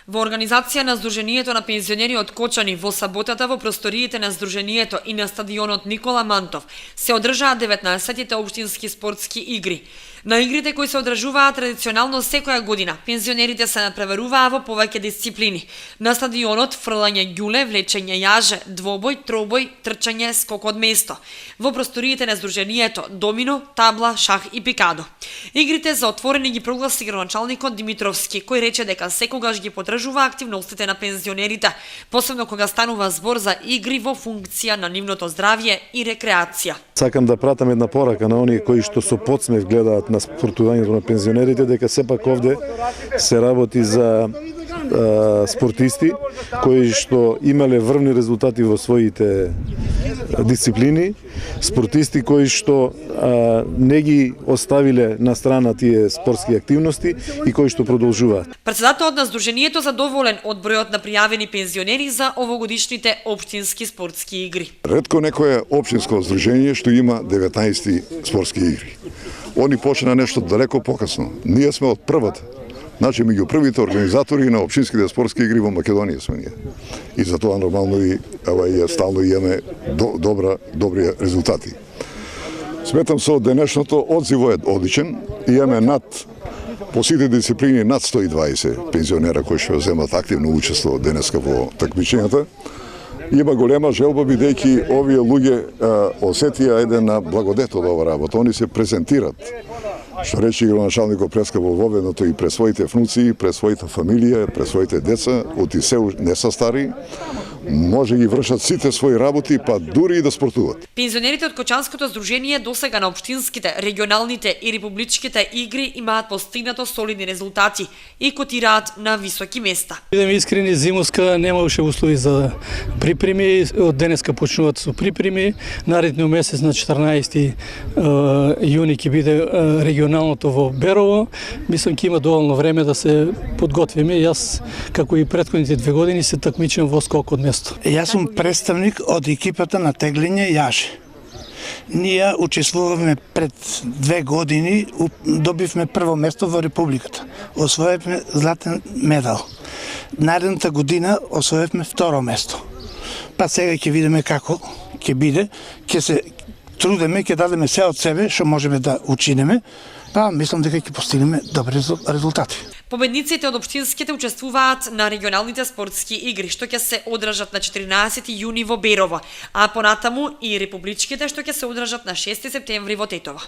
Во организација на Сдруженијето на пензионери од Кочани во саботата во просториите на Сдруженијето и на стадионот Никола Мантов се одржаа 19-тите општински спортски игри. На игрите кои се одржуваат традиционално секоја година, пензионерите се надпреваруваа во повеќе дисциплини. На стадионот фрлање ѓуле, влечење јаже, двобој, тробој, трчање, скок од место. Во просториите на Сдруженијето домино, табла, шах и пикадо. Игрите за отворени ги прогласи градоначалникот Димитровски, кој рече дека секогаш ги подржува активностите на пензионерите, посебно кога станува збор за игри во функција на нивното здравје и рекреација. Сакам да пратам една порака на оние кои што со подсмев гледаат на спортувањето на пензионерите, дека сепак овде се работи за спортисти кои што имале врвни резултати во своите дисциплини, спортисти кои што не ги оставиле на страна тие спортски активности и кои што продолжуваат. Претседателот на Сдруженијето задоволен од бројот на пријавени пензионери за овогодишните општински спортски игри. Ретко некое општинско здружение што има 19 спортски игри. Они почна нешто далеко покасно. Ние сме од првата. Значи, меѓу првите организатори на општинските спортски игри во Македонија сме ние. И затоа нормално и стално имаме добри резултати. Сметам со денешното одзивот е одличен. Имаме по сите дисциплини над 120 пензионера кои што земат активно учество денеска во такмичењата. Има голема желба бидејќи овие луѓе осетија еден благодет од ова работа. Они се презентират, што рече градоначалникот прескаво воведното и пред своите внуци, пред својата фамилија, пред своите деца, оти се не са стари, може ги вршат сите своји работи, па дури и да спортуват. Пензионерите од Кочанското здружение досега на општинските, регионалните и републичките игри имаат постигнато солидни резултати и котираат на високи места. Бидеме искрени, зимоска немаше услови за припреми, од денеска почнуваат со припреми, наредниот месец на 14 јуни ќе биде регионалното во Берово. Мислам ќе има доволно време да се подготвиме. Јас, како и претходните 2 години, се такмичам во скок од место. Јас сум представник од екипата на теглење јаже. Ние учествувавме пред 2 години, добивме прво место во Републиката. Освоевме златен медал. Наредната година освоевме второ место. Па сега ќе видиме како ќе биде, ќе се трудиме, ќе дадеме се од себе што можеме да учинеме, па мислам дека ќе постигнеме добри резултати. Победниците од општинските учествуваат на регионалните спортски игри, што ќе се одржат на 14 јуни во Берово, а понатаму и републичките што ќе се одржат на 6 септември во Тетово.